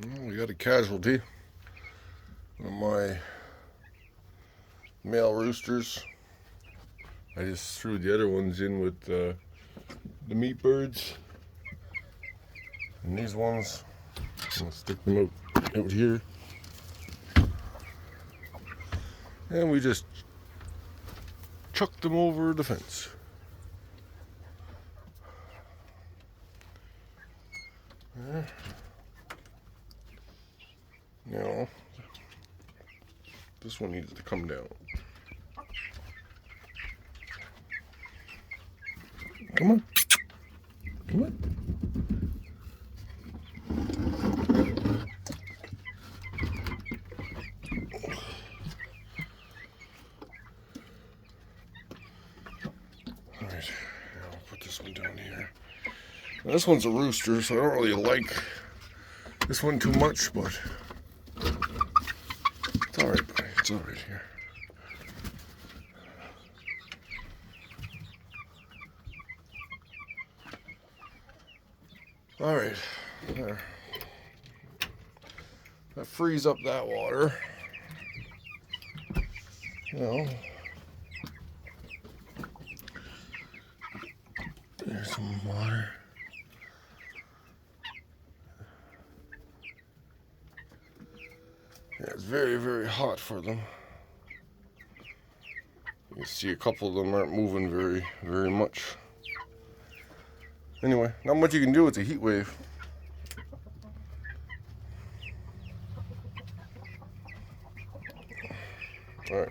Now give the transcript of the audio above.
Well, we got a casualty. One of my male roosters. I just threw the other ones in with the meat birds. And these ones, I'm gonna stick them out here. And we just chucked them over the fence. Now, this one needs to come down. Come on. Come on. All right, I'll put this one down here. Now, this one's a rooster, so I don't really like this one too much, but it's all right, buddy. It's all right here. All right, there. That frees up that water. Now, there's some water. Yeah, it's very, very hot for them. You can see a couple of them aren't moving very, very much. Anyway, not much you can do. It's a heat wave. All right.